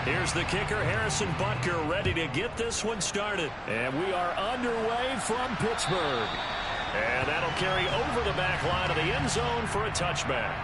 Here's the kicker, Harrison Butker, ready to get this one started. And we are underway from Pittsburgh. And that'll carry over the back line of the end zone for a touchback.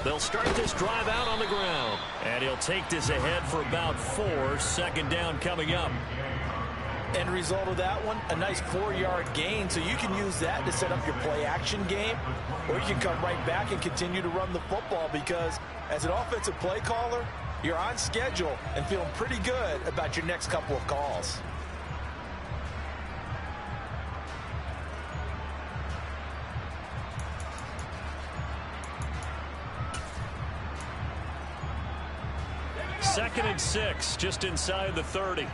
They'll start this drive out on the ground. And he'll take this ahead for about 4. Second down coming up. End result of that one, a nice 4-yard gain. So you can use that to set up your play-action game. Or you can come right back and continue to run the football because as an offensive play caller, you're on schedule and feeling pretty good about your next couple of calls. Second and 6, just inside the 30.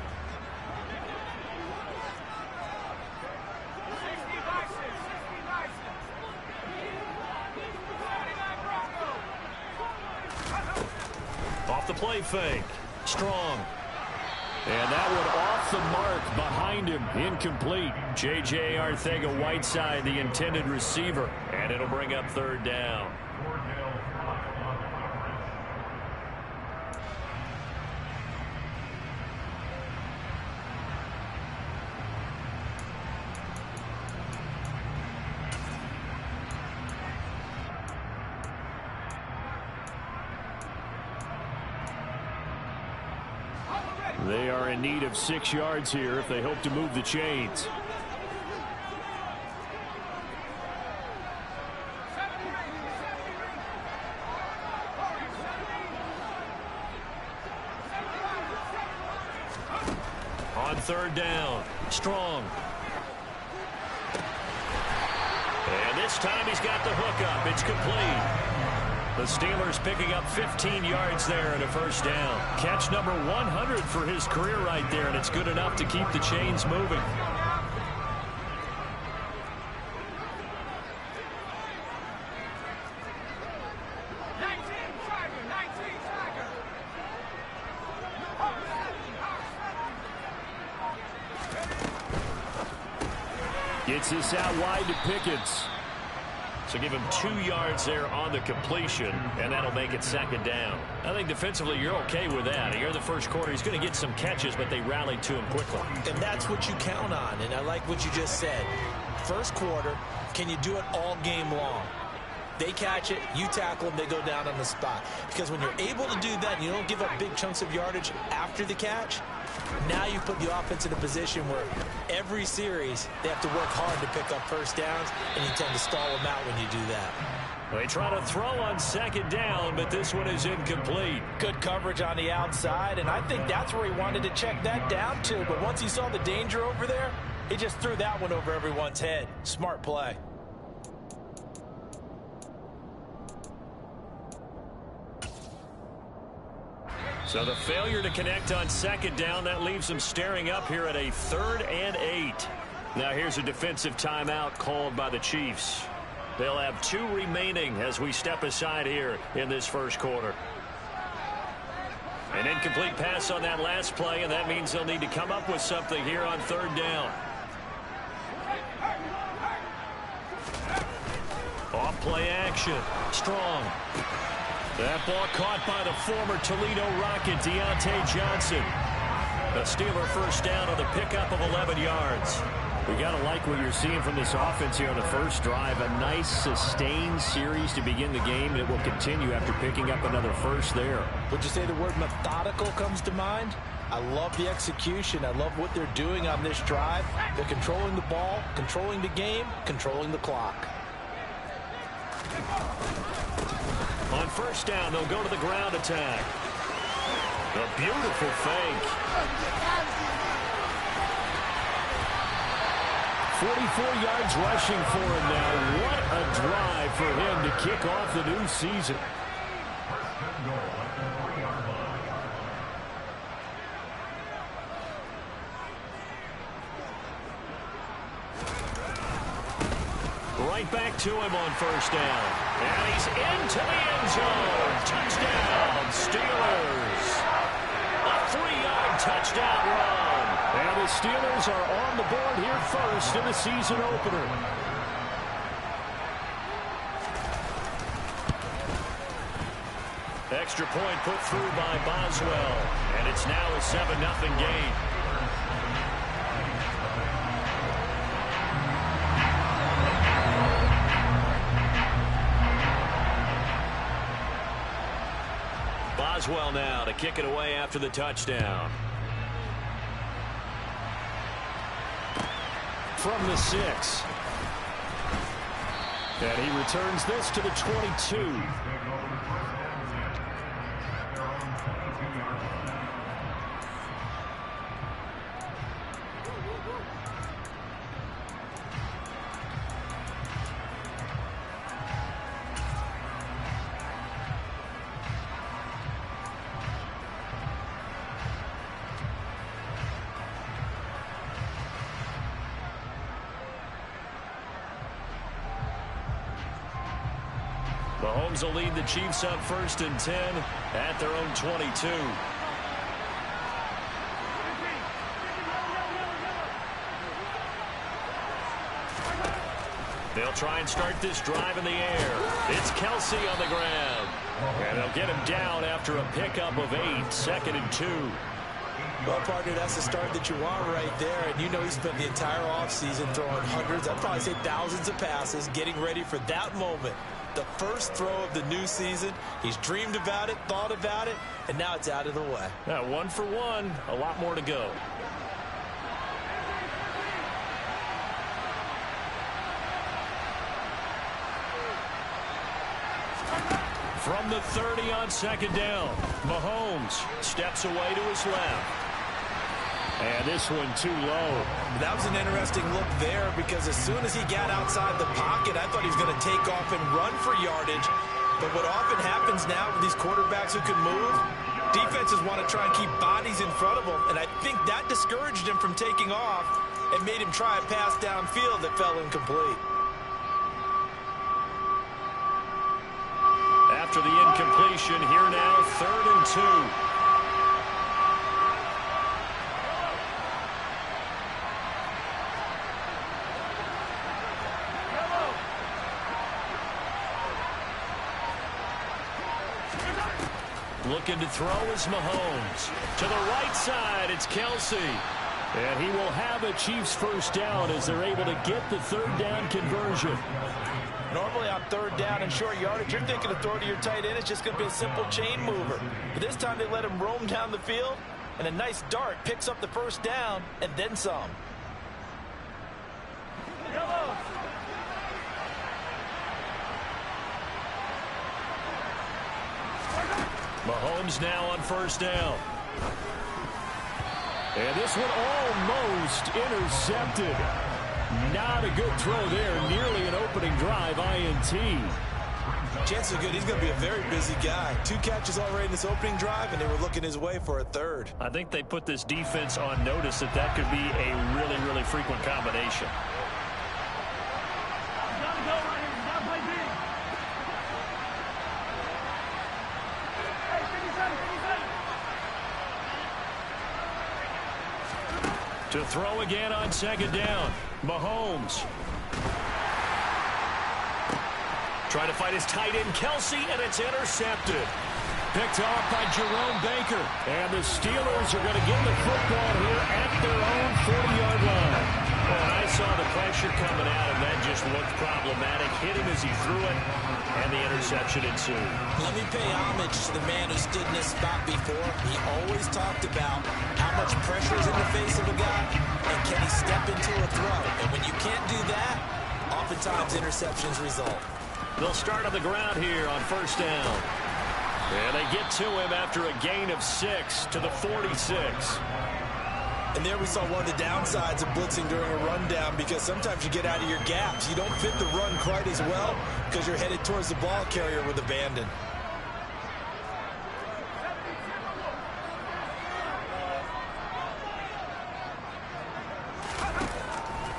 Off the play fake. Strong. And that one off the mark behind him. Incomplete. J.J. Arcega-Whiteside, the intended receiver. And it'll bring up third down. They are in need of 6 yards here if they hope to move the chains. On third down, Strong. And this time he's got the hook up. It's complete. The Steelers picking up 15 yards there and a first down. Catch number 100 for his career right there, and it's good enough to keep the chains moving. Gets this out wide to Pickens. So give him 2 yards there on the completion, and that'll make it second down. I think defensively you're okay with that. Here in the first quarter, he's going to get some catches, but they rallied to him quickly. And that's what you count on, and I like what you just said. First quarter, can you do it all game long? They catch it, you tackle them, they go down on the spot. Because when you're able to do that and you don't give up big chunks of yardage after the catch, now you put the offense in a position where every series they have to work hard to pick up first downs, and you tend to stall them out when you do that. They try to throw on second down, but this one is incomplete. Good coverage on the outside, and I think that's where he wanted to check that down to. But once he saw the danger over there, he just threw that one over everyone's head. Smart play. So the failure to connect on second down, that leaves them staring up here at a 3rd and 8. Now here's a defensive timeout called by the Chiefs. They'll have 2 remaining as we step aside here in this first quarter. An incomplete pass on that last play, and that means they'll need to come up with something here on third down. Off play action. Strong. That ball caught by the former Toledo Rocket, Deontay Johnson. A Steeler first down on the pickup of 11 yards. We got to like what you're seeing from this offense here on the first drive. A nice, sustained series to begin the game, and it will continue after picking up another first there. Would you say the word methodical comes to mind? I love the execution. I love what they're doing on this drive. They're controlling the ball, controlling the game, controlling the clock. On first down, they'll go to the ground attack. A beautiful fake. 44 yards rushing for him now. What a drive for him to kick off the new season. Right back to him on first down. And he's into the end zone. Touchdown, Steelers. A 3-yard touchdown run. And the Steelers are on the board here first in the season opener. Extra point put through by Boswell. And it's now a 7-0 game. Boswell now to kick it away after the touchdown. From the 6. And he returns this to the 22. Mahomes will lead the Chiefs up 1st and 10 at their own 22. They'll try and start this drive in the air. It's Kelsey on the ground. And they'll get him down after a pickup of 8, 2nd and 2. Well, partner, that's the start that you want right there. And you know he spent the entire offseason throwing hundreds, I'd probably say thousands of passes, getting ready for that moment. The first throw of the new season. He's dreamed about it, thought about it, and now it's out of the way. Now, 1 for 1, a lot more to go. From the 30 on 2nd down, Mahomes steps away to his left. And this one too low. That was an interesting look there because as soon as he got outside the pocket, I thought he was going to take off and run for yardage. But what often happens now with these quarterbacks who can move, defenses want to try and keep bodies in front of them. And I think that discouraged him from taking off and made him try a pass downfield that fell incomplete. After the incompletion, here now, 3rd and 2. Looking to throw is Mahomes. To the right side, it's Kelsey. And he will have a Chiefs first down as they're able to get the 3rd down conversion. Normally on 3rd down and short yardage, you're thinking to throw to your tight end. It's just going to be a simple chain mover. But this time they let him roam down the field, and a nice dart picks up the first down and then some. Mahomes now on 1st down. And this one almost intercepted. Not a good throw there. Nearly an opening drive INT. Chances are good. He's going to be a very busy guy. 2 catches already in this opening drive, and they were looking his way for a 3rd. I think they put this defense on notice that that could be a really, really frequent combination. To throw again on 2nd down. Mahomes. Trying to fight his tight end, Kelsey, and it's intercepted. Picked off by Jerome Baker. And the Steelers are going to get the football here at their own 40-yard line. And I saw the pressure coming at him. That just looked problematic. Hit him as he threw it, and the interception ensued. Let me pay homage to the man who stood in this spot before. He always talked about how much pressure is in the face of a guy, and can he step into a throw. And when you can't do that, oftentimes interceptions result. They'll start on the ground here on 1st down. And they get to him after a gain of 6 to the 46. And there we saw one of the downsides of blitzing during a rundown, because sometimes you get out of your gaps. You don't fit the run quite as well because you're headed towards the ball carrier with abandon.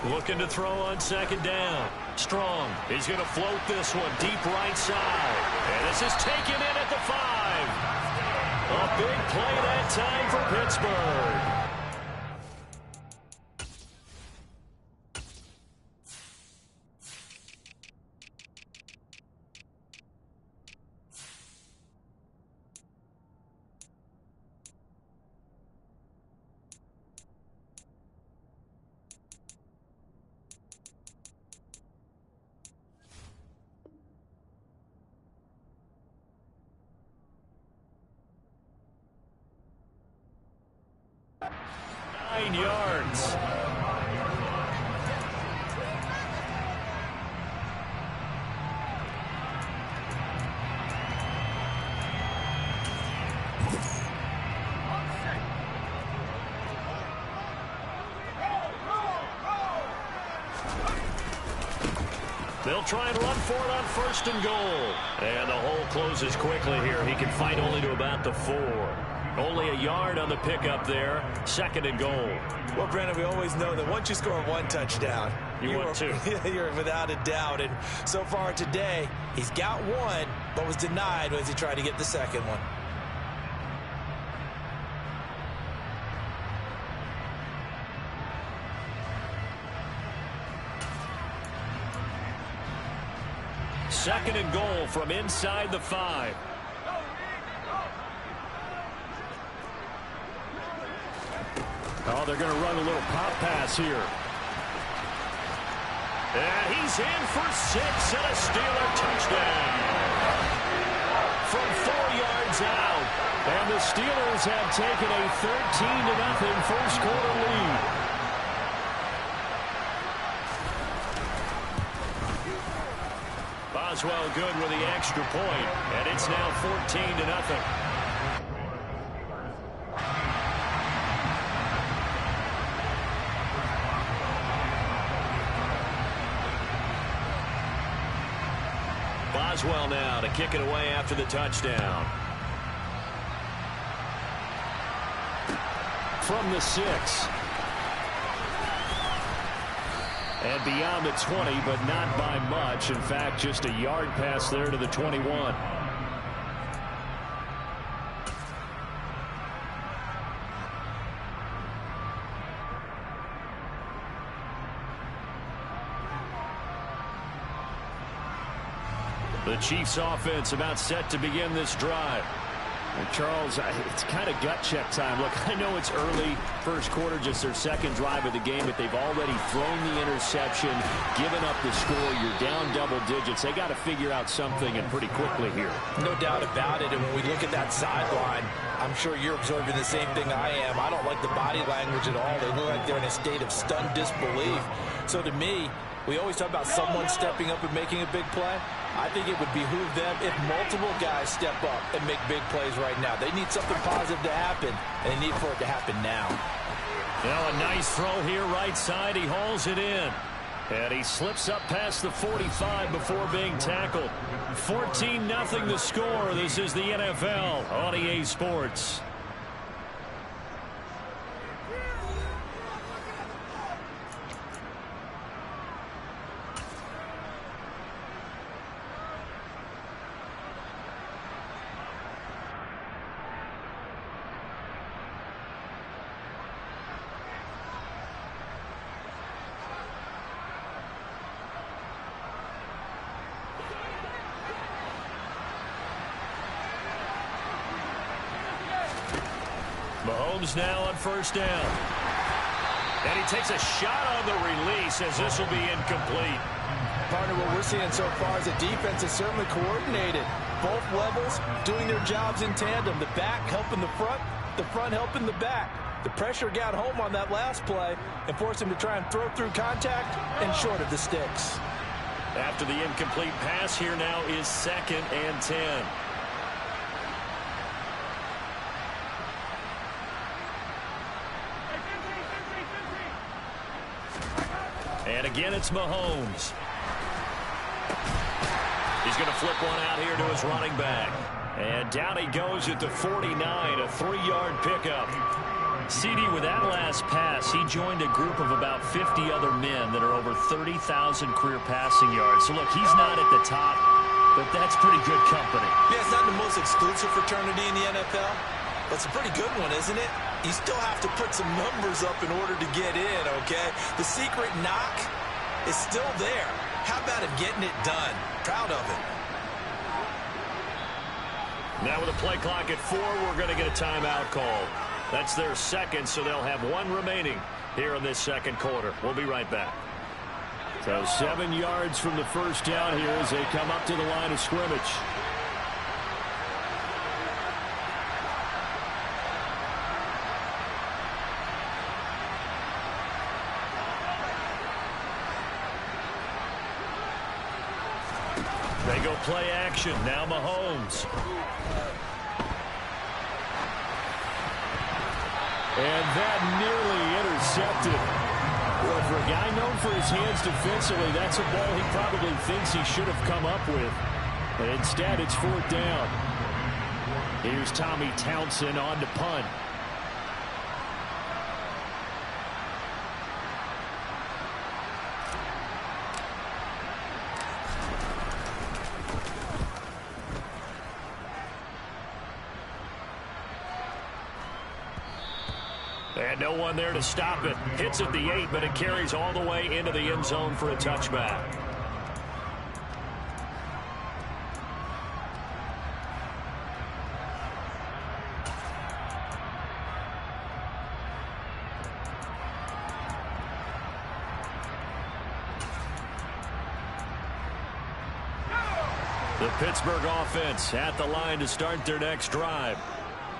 Looking to throw on second down. Strong. He's going to float this one deep right side. And this is taken in at the 5. A big play that time for Pittsburgh. Yards. They'll try and run for it on first and goal. And the hole closes quickly here. He can fight only to about the 4. Only a yard on the pickup there. Second and goal. Well, Brandon, we always know that once you score one touchdown, want two. You're without a doubt. And so far today, he's got one, but was denied as he tried to get the second one. Second and goal from inside the 5. Oh, they're going to run a little pop pass here. And he's in for 6 and a Steeler touchdown. From 4 yards out. And the Steelers have taken a 13-0 first quarter lead. Boswell good with the extra point, and it's now 14-0. Boswell now to kick it away after the touchdown. From the 6. And beyond the 20, but not by much. In fact, just a yard pass there to the 21. The Chiefs offense about set to begin this drive. And Charles, it's kind of gut check time. Look, I know it's early, first quarter, just their second drive of the game, but they've already thrown the interception, given up the score. You're down double digits. They got to figure out something, and pretty quickly here. No doubt about it. And when we look at that sideline, I'm sure you're observing the same thing I am. I don't like the body language at all. They look like they're in a state of stunned disbelief. So to me, we always talk about someone stepping up and making a big play. I think it would behoove them if multiple guys step up and make big plays right now. They need something positive to happen, and they need for it to happen now. Now a nice throw here right side. He hauls it in. And he slips up past the 45 before being tackled. 14-0 the score. This is the NFL on EA Sports. Mahomes now on first down. And he takes a shot on the release as this will be incomplete. Partner, what we're seeing so far is the defense is certainly coordinated. Both levels doing their jobs in tandem. The back helping the front helping the back. The pressure got home on that last play and forced him to try and throw through contact and short of the sticks. After the incomplete pass, here now is 2nd and 10. And again, it's Mahomes. He's going to flip one out here to his running back. And down he goes at the 49, a 3-yard pickup. CD, with that last pass, he joined a group of about 50 other men that are over 30,000 career passing yards. So, look, he's not at the top, but that's pretty good company. Yeah, it's not the most exclusive fraternity in the NFL, but it's a pretty good one, isn't it? You still have to put some numbers up in order to get in, okay? The secret knock is still there. How about him getting it done? Proud of it. Now with a play clock at 4, we're going to get a timeout call. That's their second, so they'll have 1 remaining here in this second quarter. We'll be right back. So 7 yards from the first down here as they come up to the line of scrimmage. They go play action. Now Mahomes. And that nearly intercepted. Well, for a guy known for his hands defensively, that's a ball he probably thinks he should have come up with. But instead, it's 4th down. Here's Tommy Townsend on to punt. And no one there to stop it. Hits at the 8, but it carries all the way into the end zone for a touchback. The Pittsburgh offense at the line to start their next drive.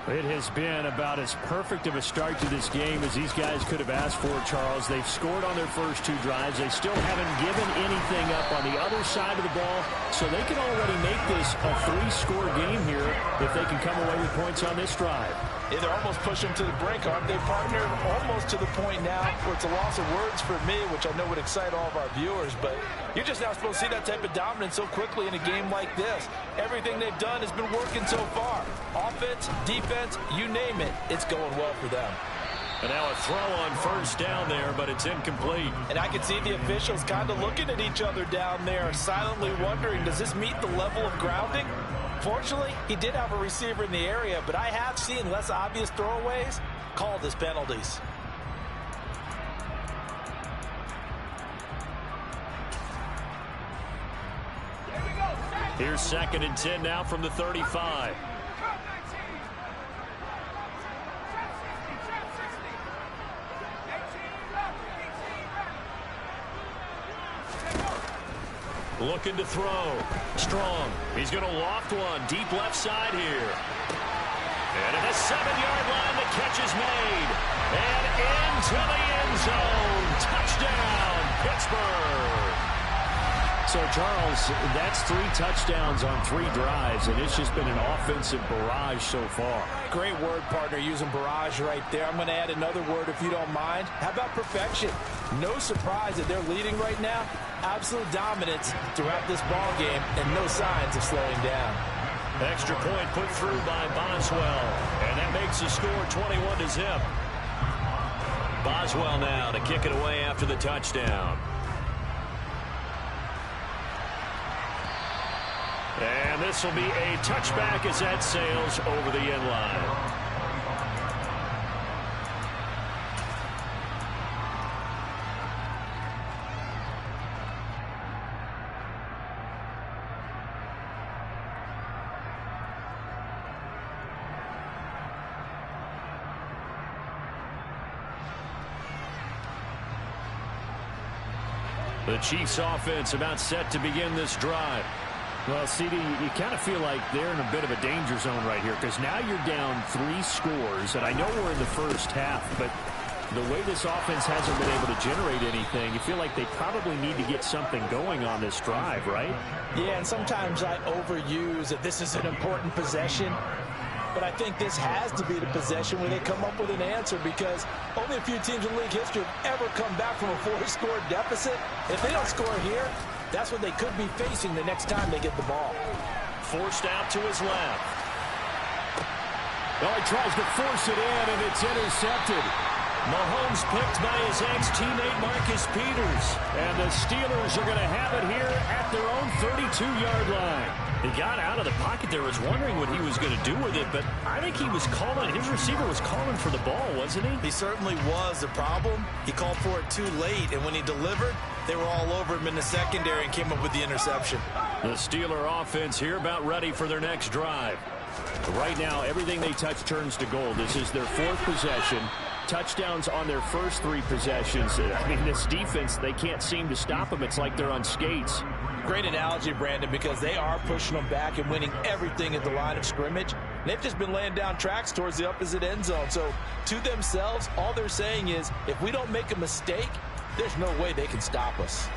It has been about as perfect of a start to this game as these guys could have asked for, Charles. They've scored on their first 2 drives. They still haven't given anything up on the other side of the ball, so they can already make this a 3-score game here if they can come away with points on this drive. Yeah, they're almost pushing them to the brink, aren't they, partner? Almost to the point now where it's a loss of words for me, which I know would excite all of our viewers, but you're just not supposed to see that type of dominance so quickly in a game like this. Everything they've done has been working so far. Offense, defense, you name it, it's going well for them. And now a throw on first down there, but it's incomplete. And I can see the officials kind of looking at each other down there, silently wondering, does this meet the level of grounding? Fortunately, he did have a receiver in the area, but I have seen less obvious throwaways called as penalties. Here's 2nd and 10 now from the 35. Looking to throw. Strong. He's going to loft one. Deep left side here. And at the 7-yard line, the catch is made. And into the end zone. Touchdown, Pittsburgh. So, Charles, that's 3 touchdowns on 3 drives, and it's just been an offensive barrage so far. Great word, partner, using barrage right there. I'm going to add another word if you don't mind. How about perfection? No surprise that they're leading right now. Absolute dominance throughout this ball game and no signs of slowing down. Extra point put through by Boswell. And that makes the score 21-0. Boswell now to kick it away after the touchdown. And this will be a touchback as that sails over the end line. The Chiefs offense about set to begin this drive. Well, CD, you kind of feel like they're in a bit of a danger zone right here because now you're down 3 scores, and I know we're in the first half, but the way this offense hasn't been able to generate anything, you feel like they probably need to get something going on this drive, right? Yeah, and sometimes I overuse that this is an important possession. but I think this has to be the possession where they come up with an answer, because only a few teams in league history have ever come back from a 4-score deficit. If they don't score here, that's what they could be facing the next time they get the ball. Forced out to his left. Well, he tries to force it in, and it's intercepted. Mahomes picked by his ex-teammate Marcus Peters. And the Steelers are going to have it here at their own 32-yard line. He got out of the pocket there, was wondering what he was going to do with it, but I think he was calling, his receiver was calling for the ball, wasn't he? He certainly was. The problem, he called for it too late, and when he delivered, they were all over him in the secondary and came up with the interception. The Steeler offense here about ready for their next drive. Right now, everything they touch turns to gold. This is their 4th possession. Touchdowns on their first 3 possessions. I mean, this defense, they can't seem to stop them. It's like they're on skates. Great analogy, Brandon, because they are pushing them back and winning everything at the line of scrimmage. And they've just been laying down tracks towards the opposite end zone. So to themselves, all they're saying is, if we don't make a mistake, there's no way they can stop us.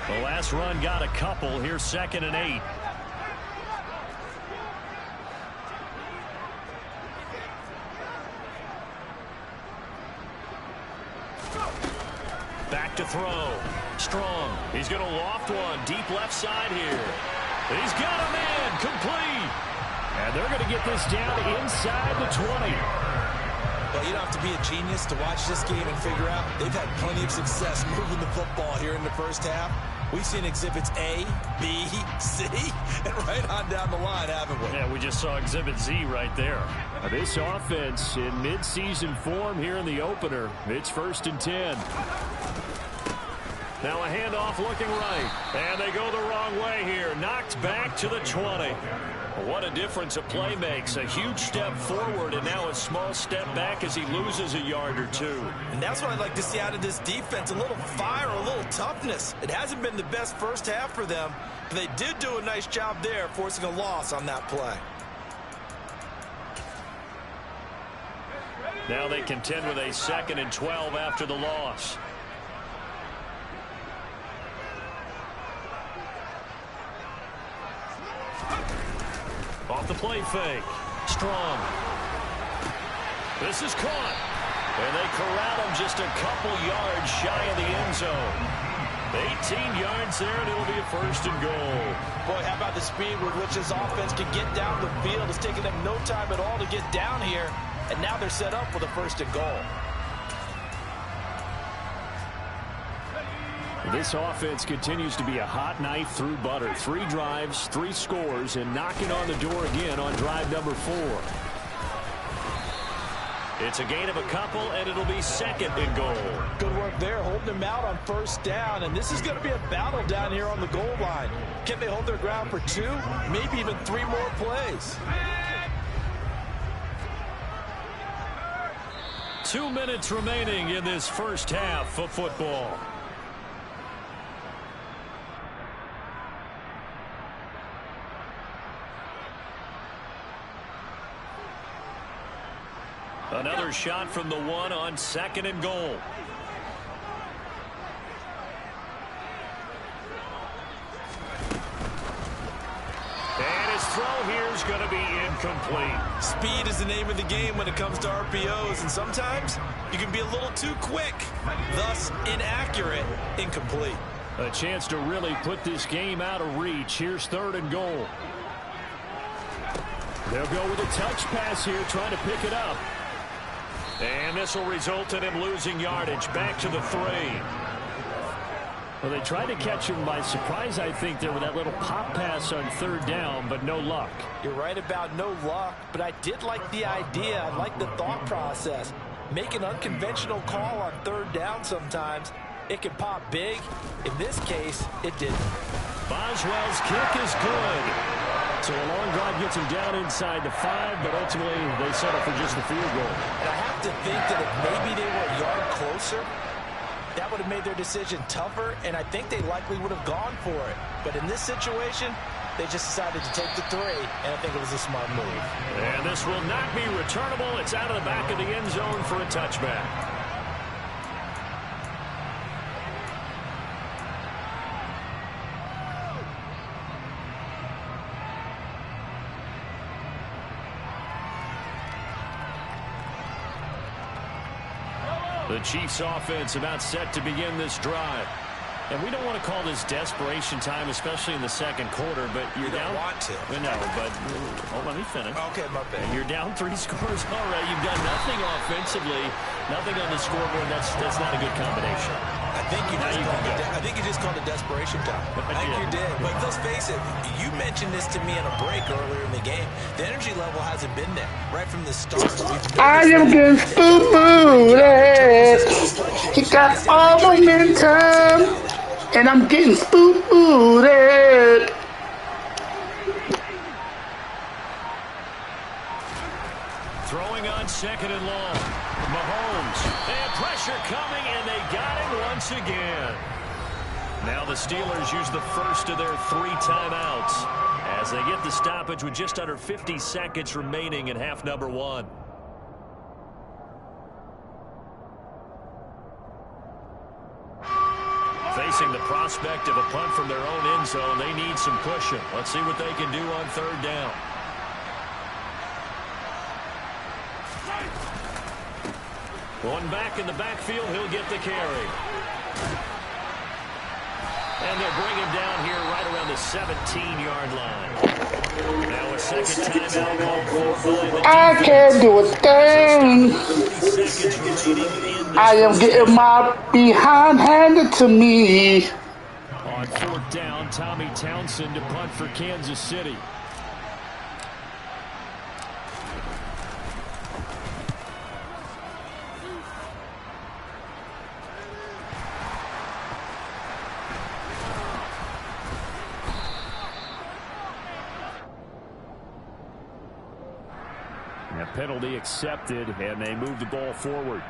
The last run got a couple. Here's 2nd and 8. Back to throw. Strong. He's going to loft one. Deep left side here. He's got a man. Complete. And they're going to get this down inside the 20. Well, you don't have to be a genius to watch this game and figure out they've had plenty of success moving the football here in the first half. We've seen exhibits A, B, C, and right on down the line, haven't we? Yeah, we just saw exhibit Z right there. Now this offense in mid-season form here in the opener. It's 1st and 10. Now a handoff looking right. And they go the wrong way here. Knocked back to the 20. What a difference a play makes. A huge step forward and now a small step back as he loses a yard or 2. And that's what I'd like to see out of this defense. A little fire, a little toughness. It hasn't been the best first half for them, but they did do a nice job there forcing a loss on that play. Now they contend with a 2nd and 12 after the loss. Off the play fake. Strong. This is caught. And they corral him just a couple yards shy of the end zone. 18 yards there, and it'll be a 1st and goal. Boy, how about the speed with which this offense can get down the field? It's taken them no time at all to get down here, and now they're set up for the 1st and goal. This offense continues to be a hot knife through butter. 3 drives, 3 scores, and knocking on the door again on drive number 4. It's a gain of a couple, and it'll be 2nd and goal. Good work there, holding them out on 1st down, and this is going to be a battle down here on the goal line. Can they hold their ground for 2, maybe even 3 more plays? 2 minutes remaining in this first half of football. Another shot from the 1 on 2nd and goal. And his throw here is going to be incomplete. Speed is the name of the game when it comes to RPOs, and sometimes you can be a little too quick, thus inaccurate, incomplete. A chance to really put this game out of reach. Here's 3rd and goal. They'll go with a touch pass here, trying to pick it up. And this will result in him losing yardage back to the 3. Well, they tried to catch him by surprise, I think, there with that little pop pass on 3rd down, but no luck. You're right about no luck, but I did like the idea. I like the thought process. Make an unconventional call on 3rd down sometimes. It can pop big. In this case, it didn't. Boswell's kick is good. So a long drive gets him down inside the 5, but ultimately they settle for just the field goal. And I have to think that if maybe they were a yard closer, that would have made their decision tougher, and I think they likely would have gone for it. But in this situation, they just decided to take the 3, and I think it was a smart move. And this will not be returnable. It's out of the back of the end zone for a touchback. The Chiefs offense about set to begin this drive. And we don't want to call this desperation time, especially in the second quarter, but you're down. You don't want to. No, but let me finish. Okay, my bad. You're down 3 scores already. You've done nothing offensively, nothing on the scoreboard. That's not a good combination. I think you just called it desperation time. I think you did. But let's face it, you mentioned this to me in a break earlier in the game. The energy level hasn't been there right from the start. I am getting spooked. He got all momentum, and I'm getting spooked. Throwing on second and long. Mahomes. They had pressure coming, and they got him once again. Now the Steelers use the first of their 3 timeouts as they get the stoppage with just under 50 seconds remaining in half number 1. Facing the prospect of a punt from their own end zone, they need some cushion. Let's see what they can do on 3rd down. One back in the backfield, he'll get the carry. And they'll bring him down here right around the 17-yard line. Now a second timeout called for by the I can't do a thing. I am getting my behind handed to me. On 4th down, Tommy Townsend to punt for Kansas City. A penalty accepted, and they move the ball forward.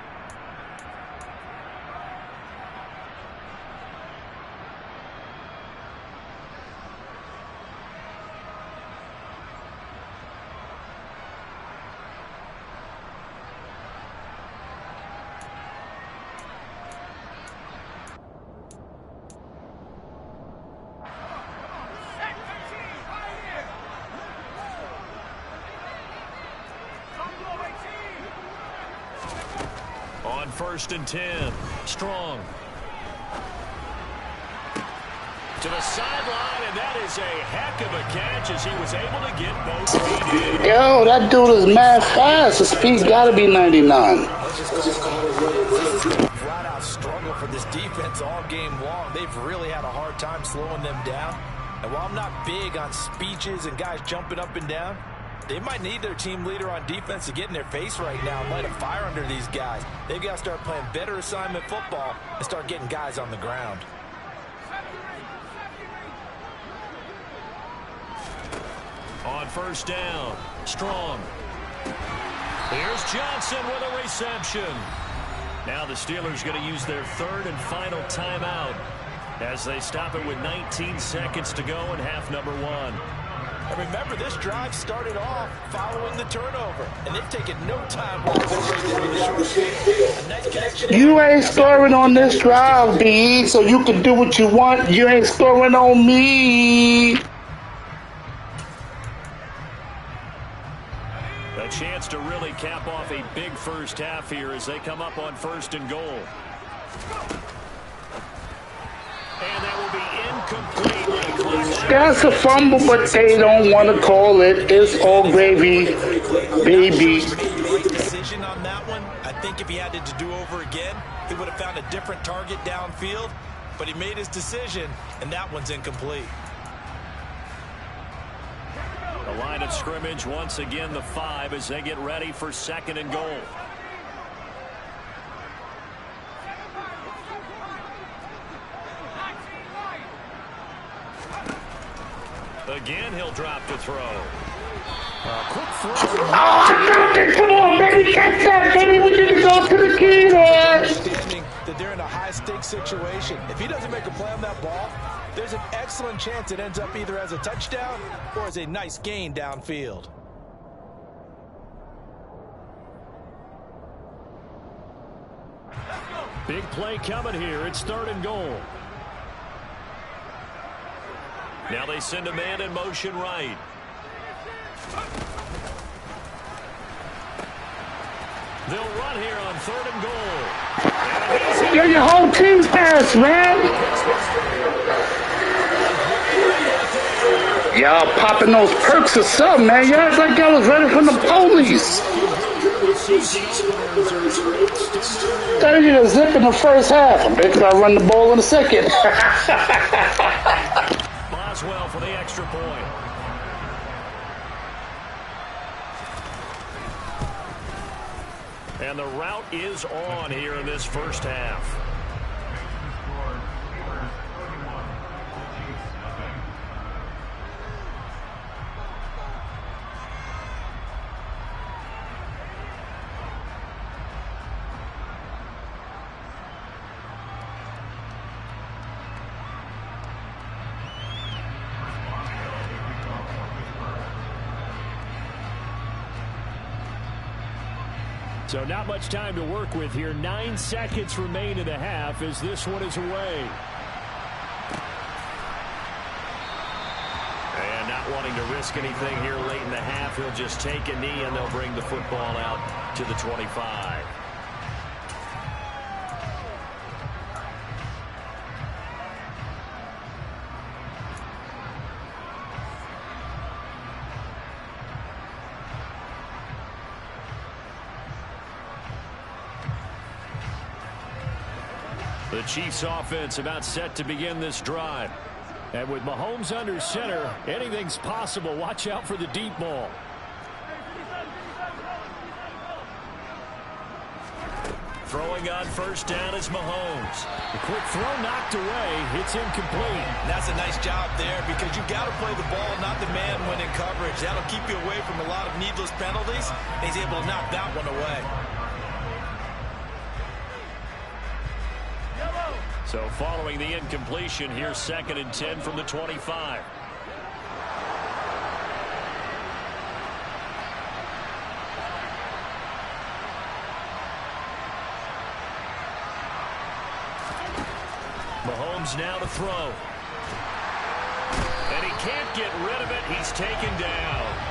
On 1st and 10, Strong. To the sideline, and that is a heck of a catch as he was able to get both feet in. Yo, that dude is mad fast. The speed gotta be 99. Flat-out struggle for this defense all game long. They've really had a hard time slowing them down. And while I'm not big on speeches and guys jumping up and down, they might need their team leader on defense to get in their face right now and light a fire under these guys. They've got to start playing better assignment football and start getting guys on the ground. On 1st down, Strong. Here's Johnson with a reception. Now the Steelers going to use their 3rd and final timeout as they stop it with 19 seconds to go in half number 1. And remember, this drive started off following the turnover, and they've taken no time. You ain't scoring on this drive, B, so you can do what you want. You ain't scoring on me. A chance to really cap off a big first half here as they come up on 1st and goal. And that will be incomplete. That's a fumble, but they don't want to call it. It's all gravy, baby. Right decision on that one. I think if he had it to do over again, he would have found a different target downfield. But he made his decision, and that one's incomplete. The line of scrimmage, once again, the 5 as they get ready for 2nd and goal. Again, he'll drop to throw. Quick throw. Oh, come on, baby, catch that, baby. We need to go to the key there. Understanding that they're in a high-stakes situation. If he doesn't make a play on that ball, there's an excellent chance it ends up either as a touchdown or as a nice gain downfield. Big play coming here. It's 3rd and goal. Now they send a man in motion right. They'll run here on 3rd and goal. Yo, your whole team passed, man. Y'all popping those perks or something, man. Y'all act like y'all was running from the police. Started you to zip in the first half. I bet you I run the ball in the second. Boswell for the extra point. And the route is on here in this first half. So not much time to work with here. 9 seconds remain in the half as this one is away. And not wanting to risk anything here late in the half, he'll just take a knee and they'll bring the football out to the 25. The Chiefs offense about set to begin this drive. And with Mahomes under center, anything's possible. Watch out for the deep ball. Throwing on first down is Mahomes. The quick throw knocked away. It's incomplete. That's a nice job there because you've got to play the ball, not the man when in coverage. That'll keep you away from a lot of needless penalties. He's able to knock that one away. So following the incompletion, here's 2nd and 10 from the 25. Mahomes now to throw. And he can't get rid of it. He's taken down.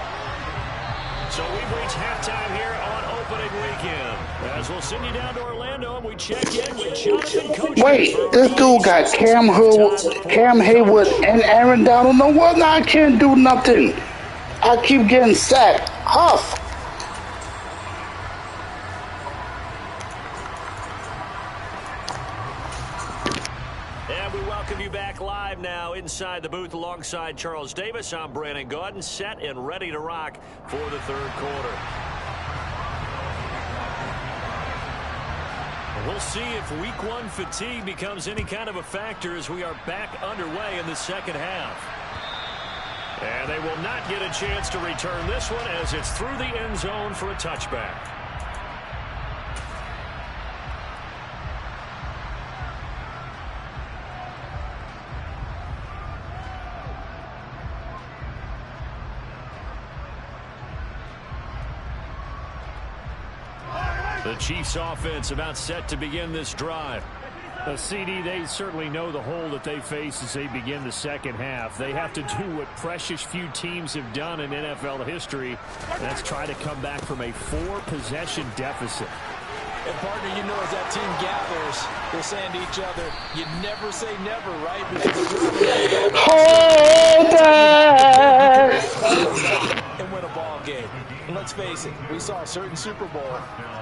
So we've reached halftime here on opening weekend. As we'll send you down to Orlando and we check in with Jonathan Coach. Wait, this dude got Cam Haywood and Aaron Donald. No, what? No, I can't do nothing. I keep getting sacked. Huff. And we welcome you back live now inside the booth alongside Charles Davis. I'm Brandon Gaudin, set and ready to rock for the third quarter. We'll see if week 1 fatigue becomes any kind of a factor as we are back underway in the second half. And they will not get a chance to return this one as it's through the end zone for a touchback. The Chiefs offense about set to begin this drive. CD, they certainly know the hole that they face as they begin the second half. They have to do what precious few teams have done in NFL history. That's try to come back from a 4-possession deficit. And partner, you know, as that team gathers, they're saying to each other, you never say never, right? Hold that! And win a ball game. And let's face it, we saw a certain Super Bowl,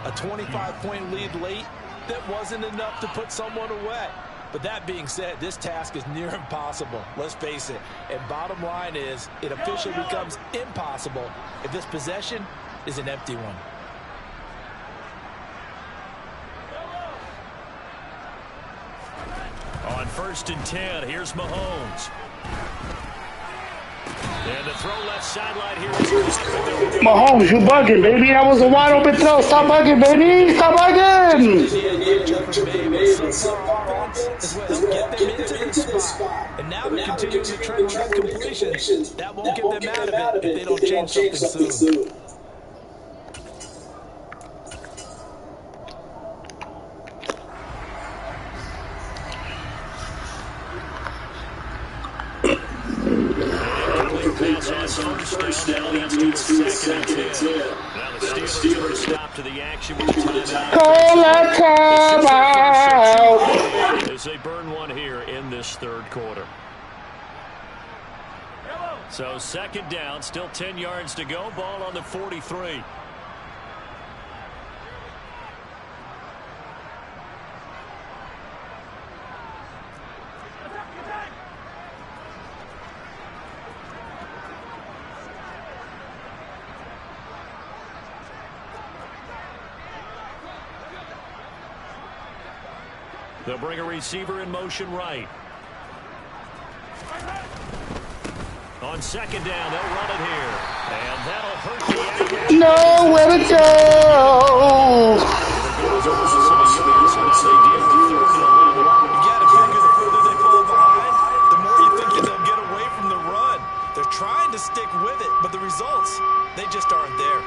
a 25-point lead late that wasn't enough to put someone away. But that being said, this task is near impossible. Let's face it. And bottom line is, it officially becomes impossible if this possession is an empty one. On 1st and 10, here's Mahomes. And the throw left sideline here is Mahomes, you bugging, baby. That was a wide open throw. Stop bugging, baby. Stop bugging. And now they're continuing to trend with incompletions. That won't get them out of it if they don't change something soon. first down leads to a second and 10. Now the Steelers put a stop to the action with a timeout. Call a timeout. As they burn one here in this third quarter. So second down, still 10 yards to go. Ball on the 43. They'll bring a receiver in motion right. On second down, they'll run it here. And that'll hurt the average. Nowhere to go. You got to figure the further they fall behind, the more you think that they'll get away from the run. They're trying to stick with it, but the results, they just aren't there.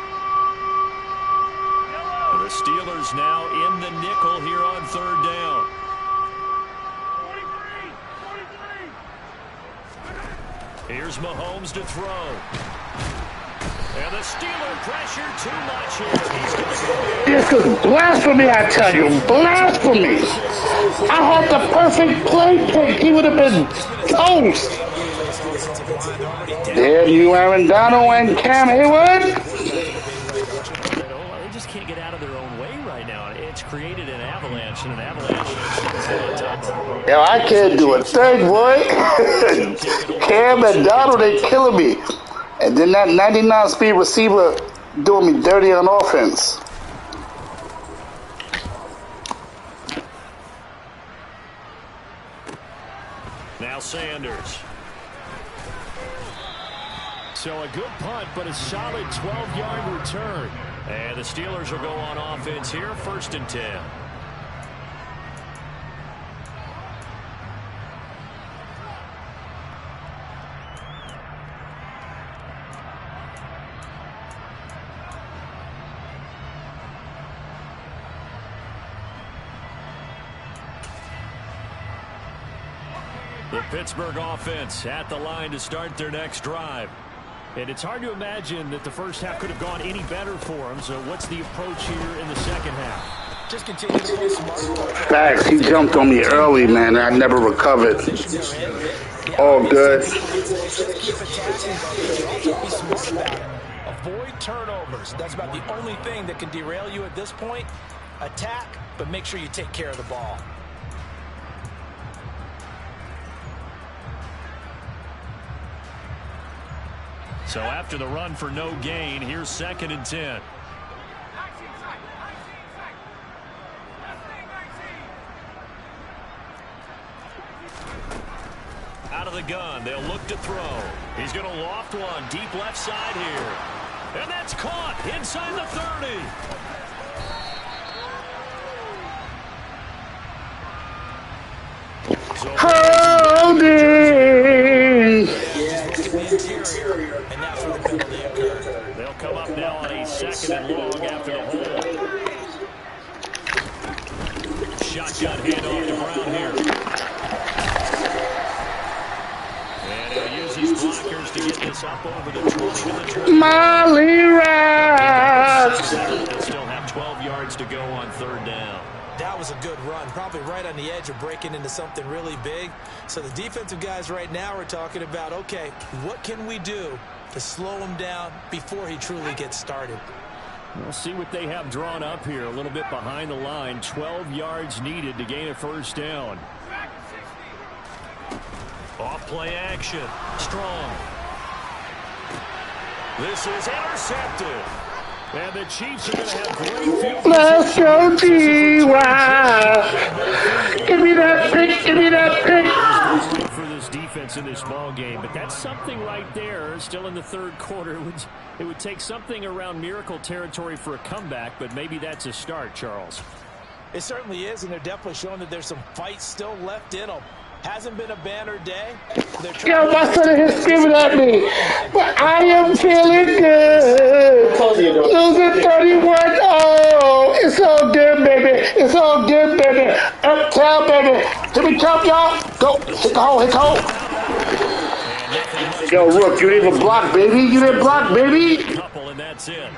The Steelers now in the nickel here on third down. Here's Mahomes to throw. And the Steeler pressure too much here. He's going to go. This is blasphemy, I tell you. Blasphemy. I had the perfect play pick. He would have been toast. There you, Aaron Donald and Cam Hayward. They just can't get out of their own way right now. It's created an avalanche, and an avalanche. Yo, I can't do a thing, boy. Cam and Donald, they killing me. And then that 99-speed receiver doing me dirty on offense. Now Sanders. So a good punt, but a solid 12-yard return. And the Steelers will go on offense here, 1st and 10. The Pittsburgh offense at the line to start their next drive. And it's hard to imagine that the first half could have gone any better for them. So what's the approach here in the second half? Just continue to play smart. Facts, he jumped on me early, man. I never recovered. All good. Avoid turnovers. That's about the only thing that can derail you at this point. Attack, but make sure you take care of the ball. So after the run for no gain, here's 2nd and 10. Out of the gun, they'll look to throw. He's going to loft one deep left side here. And that's caught inside the 30. Holding. And that's where the penalty occurred. They'll come up now on a 2nd and long after the hold. Shotgun handoff to Brown here. And he'll use his blockers to get this up over the 20 to the 20. Molly Rocks. They'll still have 12 yards to go on 3rd down. That was a good run, probably right on the edge of breaking into something really big. So the defensive guys right now are talking about, okay, what can we do to slow him down before he truly gets started? We'll see what they have drawn up here. A little bit behind the line. 12 yards needed to gain a 1st down. Off play action. Strong. This is intercepted. And the Chiefs are going to have great field. Let's go, Gywu. Give me that pick. Give me that pick. For this defense in this ball game, but that's something right there. Still in the 3rd quarter, it would take something around miracle territory for a comeback, but maybe that's a start, Charles. It certainly is, and they're definitely showing that there's some fight still left in them. Hasn't been a banner day. Yo, my son is screaming at me, but I am feeling good. Losing 31-0. It's all good, baby. It's all good, baby. Uptown, baby. Here we come, y'all. Go. Hit the hole. Hit the hole. Yo, Rook, you didn't even block, baby. You didn't block, baby. Couple, and that's it.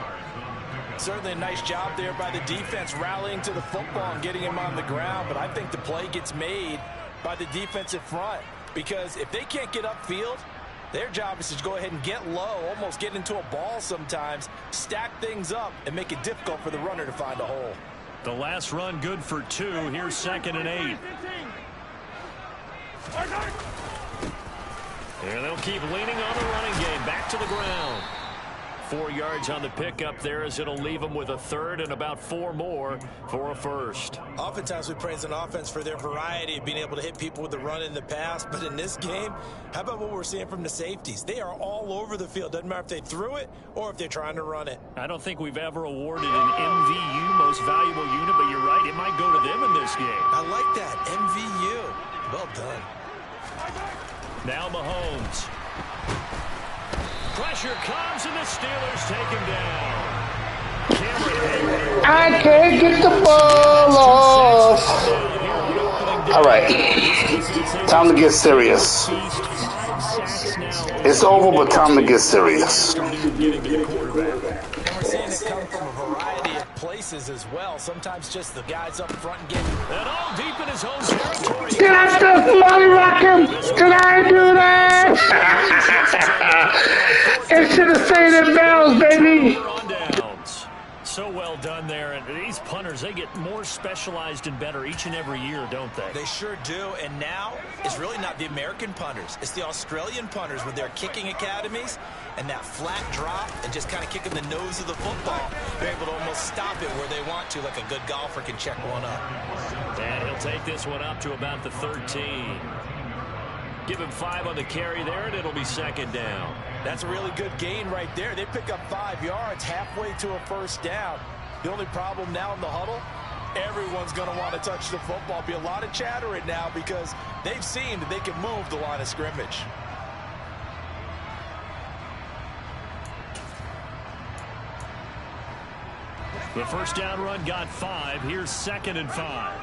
Certainly a nice job there by the defense rallying to the football and getting him on the ground, but I think the play gets made by the defensive front because if they can't get upfield, their job is to go ahead and get low, almost get into a ball sometimes, stack things up, and make it difficult for the runner to find a hole. The last run good for 2. Here's 2nd and 8. And they'll keep leaning on the running game. Back to the ground. 4 yards on the pickup there as it'll leave them with a 3rd and about 4 more for a 1st. Oftentimes we praise an offense for their variety of being able to hit people with the run in the pass, but in this game, how about what we're seeing from the safeties? They are all over the field. Doesn't matter if they threw it or if they're trying to run it. I don't think we've ever awarded an MVU, most valuable unit, but you're right, it might go to them in this game. I like that, MVU. Well done. Now Mahomes. Pressure comes, and the Steelers take him down. I can't get the ball off. All right. Time to get serious. It's over, but time to get serious. And we're seeing it come from a variety of places as well. Sometimes just the guys up front and getting... And all deep in his own territory. Did I just money rock him? Did I do that? It should have stayed in bounds, baby. So well done there. And these punters, they get more specialized and better each and every year, don't they? They sure do. And now it's really not the American punters. It's the Australian punters with their kicking academies and that flat drop and just kind of kicking the nose of the football. They're able to almost stop it where they want to, like a good golfer can check one up. And he'll take this one up to about the 13. Give him 5 on the carry there, and it'll be 2nd down. That's a really good gain right there. They pick up 5 yards halfway to a 1st down. The only problem now in the huddle, everyone's going to want to touch the football. Be a lot of chatter right now because they've seen that they can move the line of scrimmage. The 1st down run got 5. Here's 2nd and 5.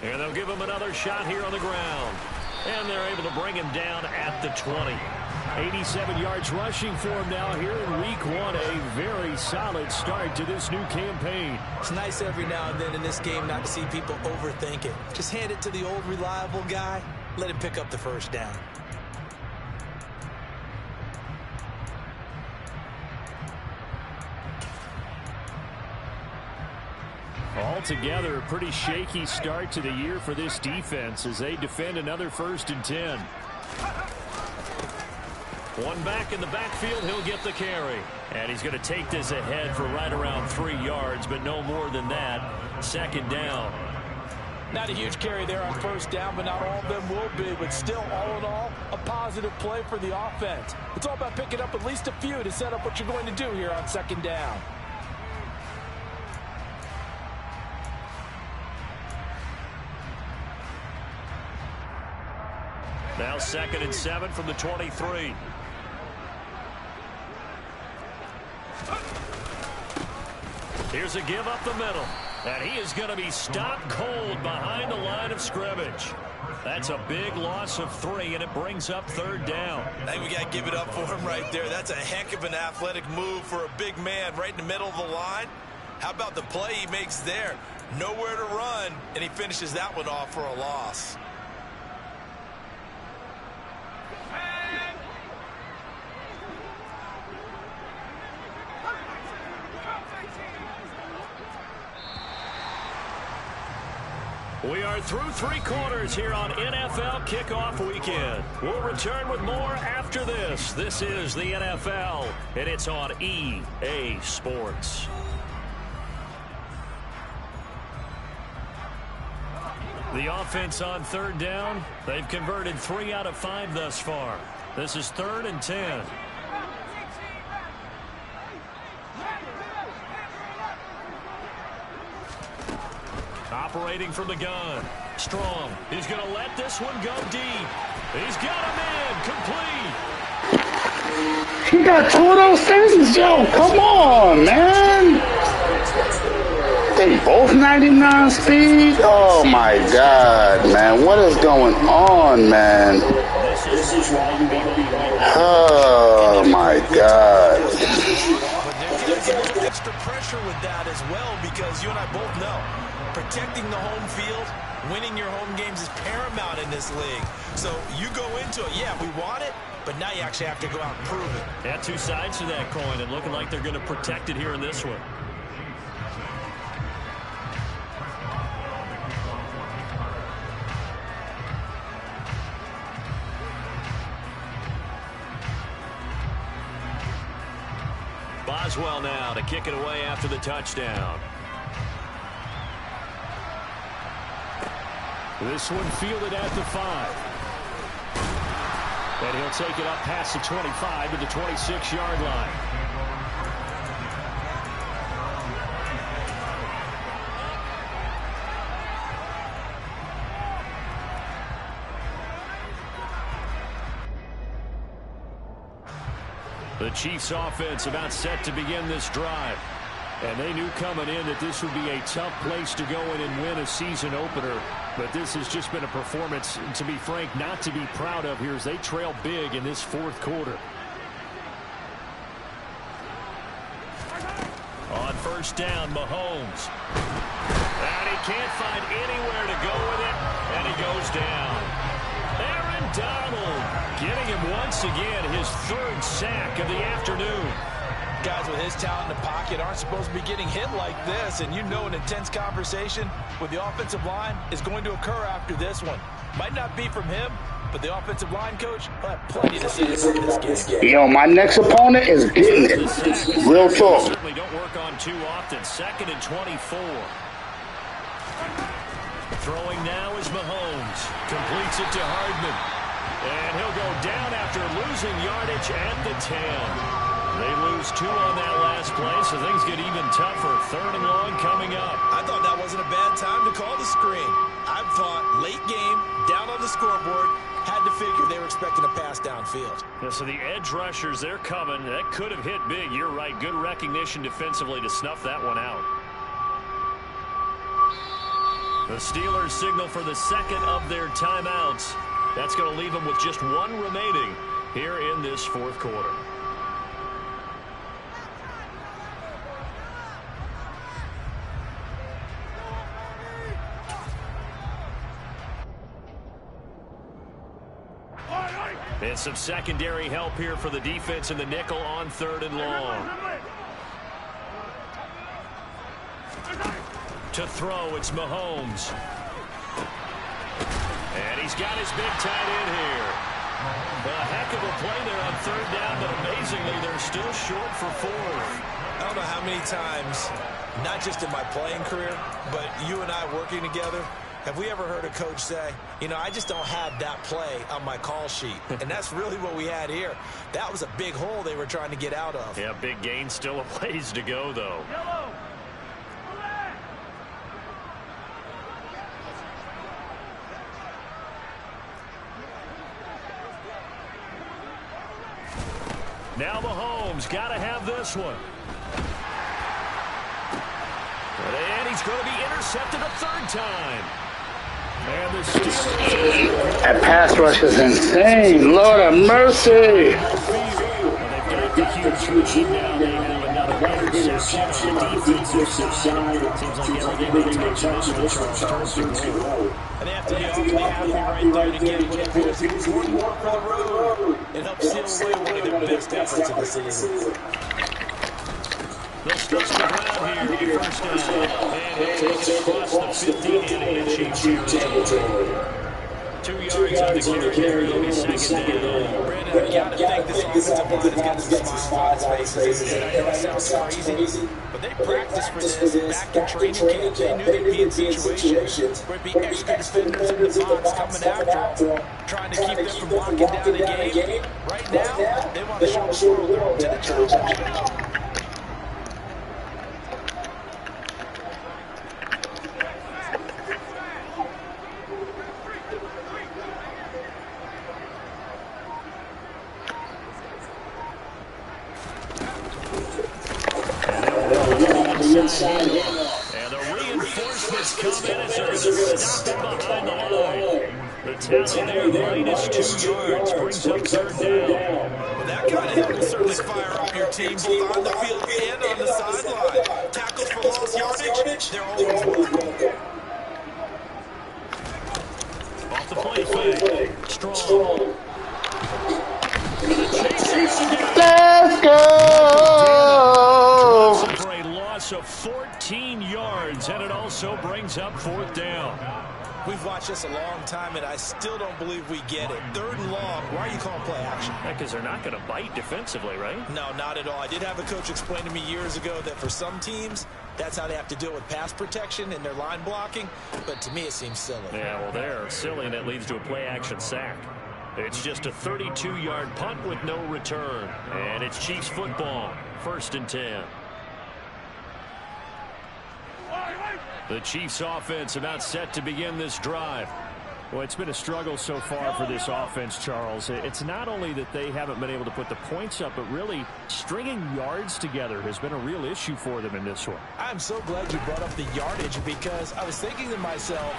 And they'll give him another shot here on the ground. And they're able to bring him down at the 20. 87 yards rushing for him now here in week 1. A very solid start to this new campaign. It's nice every now and then in this game not to see people overthink it. Just hand it to the old reliable guy. Let him pick up the 1st down. Altogether, a pretty shaky start to the year for this defense as they defend another 1st and 10. One back in the backfield, he'll get the carry. And he's going to take this ahead for right around 3 yards, but no more than that. 2nd down. Not a huge carry there on 1st down, but not all of them will be. But still, all in all, a positive play for the offense. It's all about picking up at least a few to set up what you're going to do here on 2nd down. Now 2nd and 7 from the 23. Here's a give up the middle. And he is going to be stopped cold behind the line of scrimmage. That's a big loss of 3, and it brings up 3rd down. I think we got to give it up for him right there. That's a heck of an athletic move for a big man right in the middle of the line. How about the play he makes there? Nowhere to run, and he finishes that one off for a loss. We are through 3 quarters here on NFL Kickoff Weekend. We'll return with more after this. This is the NFL, and it's on EA Sports. The offense on 3rd down. They've converted 3 out of 5 thus far. This is 3rd and 10. Operating from the gun. Strong. He's going to let this one go deep. He's got him in. Complete. He got 2 of those things, yo. Come on, man. They both 99 speed? Oh my God, man. What is going on, man? Oh my God. But there's a little extra pressure with that as well, because you and I both know protecting the home field, winning your home games is paramount in this league. So you go into it, yeah, we want it, but now you actually have to go out and prove it. Yeah, two sides to that coin, and looking like they're going to protect it here in this one. Boswell now to kick it away after the touchdown. This one fielded at the 5. And he'll take it up past the 25 to the 26-yard line. The Chiefs offense about set to begin this drive. And they knew coming in that this would be a tough place to go in and win a season opener. But this has just been a performance, to be frank, not to be proud of here as they trail big in this fourth quarter. On first down, Mahomes. And he can't find anywhere to go with it, and he goes down. Aaron Donald getting him once again his 3rd sack of the afternoon. Guys with his talent in the pocket aren't supposed to be getting hit like this, and you know an intense conversation with the offensive line is going to occur after this one. Might not be from him, but the offensive line coach will have plenty to say about this game. Yo, my next opponent is getting it. Real talk. Certainly don't work on too often. 2nd and 24. Throwing now is Mahomes. Completes it to Hardman. And he'll go down after losing yardage at the 10. They lose 2 on that last play, so things get even tougher. 3rd and long coming up. I thought that wasn't a bad time to call the screen. I thought late game, down on the scoreboard, had to figure they were expecting a pass downfield. Yeah, so the edge rushers, they're coming. That could have hit big. You're right. Good recognition defensively to snuff that one out. The Steelers signal for the 2nd of their timeouts. That's going to leave them with just 1 remaining here in this fourth quarter. And some secondary help here for the defense in the nickel on 3rd and long. To throw, it's Mahomes. And he's got his big tight end here. A heck of a play there on 3rd down, but amazingly, they're still short for 4th. I don't know how many times, not just in my playing career, but you and I working together, have we ever heard a coach say, you know, I just don't have that play on my call sheet? And that's really what we had here. That was a big hole they were trying to get out of. Yeah, big gain, still a ways to go, though. Now Mahomes got to have this one. And he's going to be intercepted a 3rd time. And the Steelers. That pass rush is insane. Lord have mercy. Well, they've got the huge lead now. They have another interception on the defensive side. Seems like everything they touch in this one turns to gold. And they have to be awfully happy right there to get it, because it was good work for the road. It helps seal away one of their best efforts of the season. They'll stick the ground here on first down. And he'll take it across the 15 and Chiefs territory. 2 yards on the carry. It'll be 2nd down. Brandon, you got to think this offensive line has got some smiles on its faces. I know it sounds crazy, but they practiced for this back in training camp. They knew they'd be in situations where it'd be extra defenders in the box coming after them, trying to keep them from locking down the game. Right now, they want to show the world to the challenge. And the Minutes are going to stop him behind the line. The tally there, -2 yards, brings up third down. Well, that kind of hit will certainly fire up your team, both on the field and on the sideline. Tackles for lost yardage, they're always welcome. Off the play fake. Strong. Let's go! For a loss of 14 yards, and it also brings up fourth down. We've watched this a long time, and I still don't believe we get it. 3rd and long. Why are you calling play action? Because they're not going to bite defensively, right? No, not at all. I did have a coach explain to me years ago that for some teams, that's how they have to deal with pass protection and their line blocking. But to me, it seems silly. Yeah, well, they're silly, and it leads to a play action sack. It's just a 32-yard punt with no return. And it's Chiefs football. 1st and 10. The Chiefs offense about set to begin this drive. Well, it's been a struggle so far for this offense, Charles. It's not only that they haven't been able to put the points up, but really stringing yards together has been a real issue for them in this one. I'm so glad you brought up the yardage, because I was thinking to myself,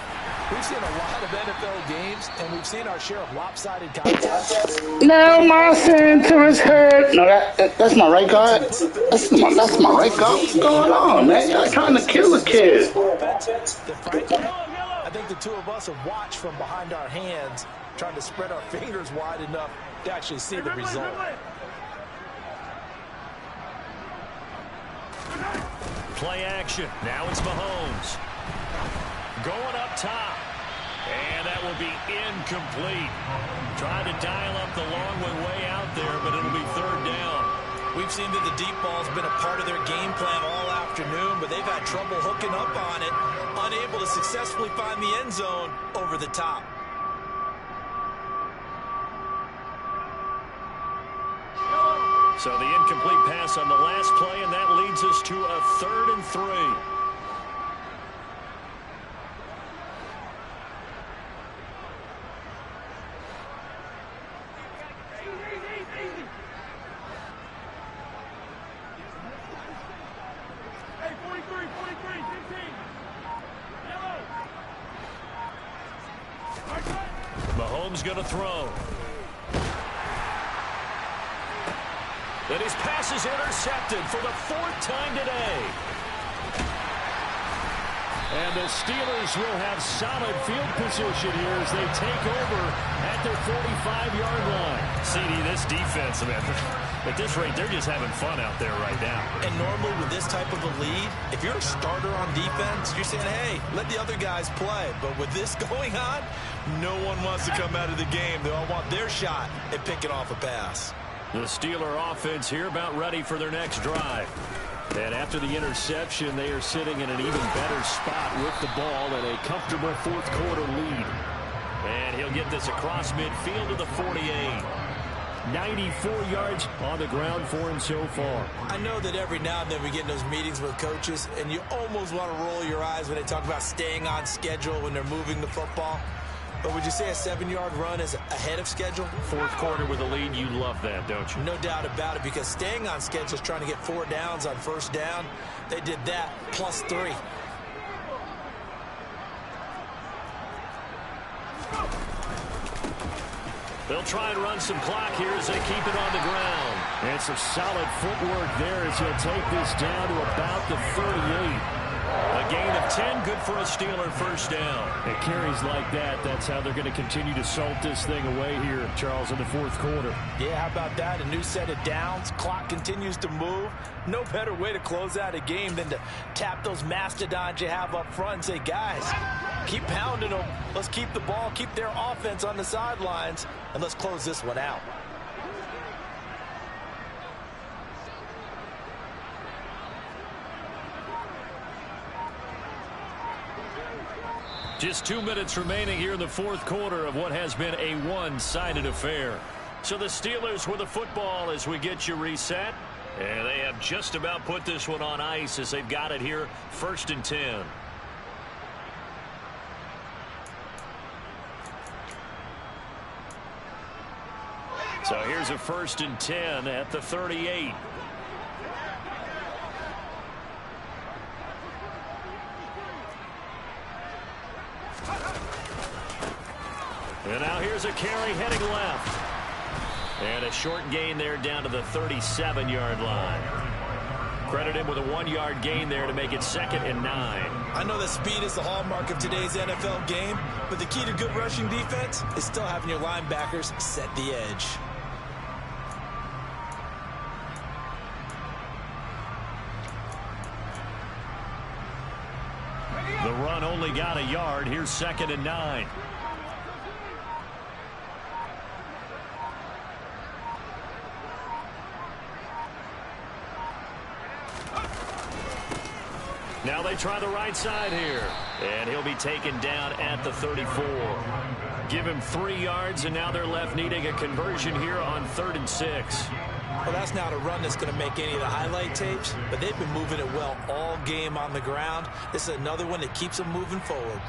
we've seen a lot of NFL games, and we've seen our share of lopsided contests. Now my center is hurt. No, that's my right guard. That's my right guard. What's going on, man? Y'all trying to kill the kid. I think the two of us have watched from behind our hands, trying to spread our fingers wide enough to actually see the result. Play action. Now it's Mahomes. Going up top. And that will be incomplete. Trying to dial up the long way out there, but it'll be 3rd down. We've seen that the deep ball's been a part of their game plan all afternoon, but they've had trouble hooking up on it, unable to successfully find the end zone over the top. So the incomplete pass on the last play, and that leads us to a 3rd and 3. Mahomes going to throw. And his pass is intercepted for the 4th time today. And the Steelers will have solid field position here as they take over at their 45-yard line. CD, this defense, man, at this rate, they're just having fun out there right now. And normally with this type of a lead, if you're a starter on defense, you're saying, hey, let the other guys play. But with this going on, no one wants to come out of the game. They all want their shot at picking off a pass. The Steeler offense here about ready for their next drive. And after the interception, they are sitting in an even better spot with the ball and a comfortable 4th quarter lead. And he'll get this across midfield to the 48. 94 yards on the ground for him so far. I know that every now and then we get in those meetings with coaches, and you almost want to roll your eyes when they talk about staying on schedule when they're moving the football. But would you say a 7-yard run is ahead of schedule? 4th quarter with a lead, you love that, don't you? No doubt about it, because staying on schedule is trying to get 4 downs on 1st down. They did that plus 3. They'll try and run some clock here as they keep it on the ground. And some solid footwork there as he'll take this down to about the 38. A gain of 10, good for a Steeler 1st down. It carries like that. That's how they're going to continue to salt this thing away here, Charles, in the 4th quarter. Yeah, how about that? A new set of downs. Clock continues to move. No better way to close out a game than to tap those mastodons you have up front and say, guys, keep pounding them. Let's keep the ball, keep their offense on the sidelines, and let's close this one out. Just 2 minutes remaining here in the 4th quarter of what has been a one-sided affair. So the Steelers with the football as we get you reset. And they have just about put this one on ice as they've got it here, 1st and 10. So here's a 1st and 10 at the 38. And now here's a carry heading left. And a short gain there down to the 37-yard line. Credit him with a 1-yard gain there to make it 2nd and 9. I know that speed is the hallmark of today's NFL game, but the key to good rushing defense is still having your linebackers set the edge. The run only got a yard. Here's 2nd and 9. Now they try the right side here. And he'll be taken down at the 34. Give him 3 yards, and now they're left needing a conversion here on 3rd and 6. Well, that's not a run that's going to make any of the highlight tapes, but they've been moving it well all game on the ground. This is another one that keeps them moving forward.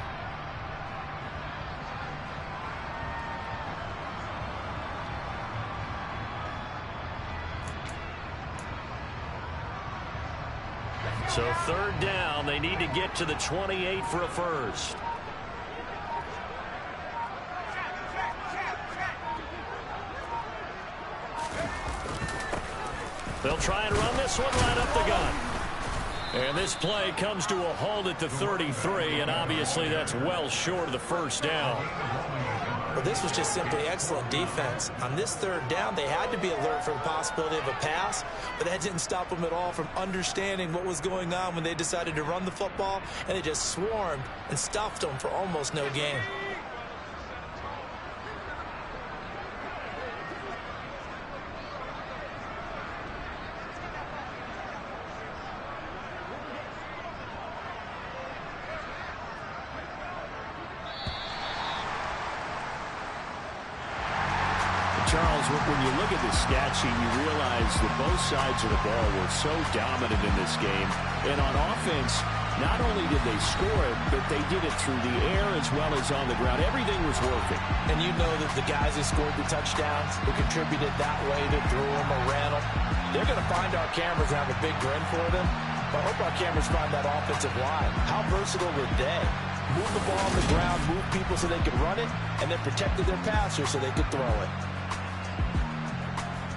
So 3rd down, they need to get to the 28 for a first. They'll try and run this one right up the gun. And this play comes to a halt at the 33, and obviously that's well short of the first down. Well, this was just simply excellent defense. On this 3rd down, they had to be alert for the possibility of a pass, but that didn't stop them at all from understanding what was going on when they decided to run the football, and they just swarmed and stuffed them for almost no gain. Charles, when you look at the stat sheet, you realize that both sides of the ball were so dominant in this game. And on offense, not only did they score it, but they did it through the air as well as on the ground. Everything was working. And you know that the guys who scored the touchdowns, who contributed that way, that threw them or ran them, they're going to find our cameras and have a big grin for them. But I hope our cameras find that offensive line. How versatile were they? Move the ball on the ground, move people so they could run it, and then protected their passers so they could throw it.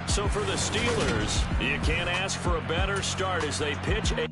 So for the Steelers, you can't ask for a better start as they pitch a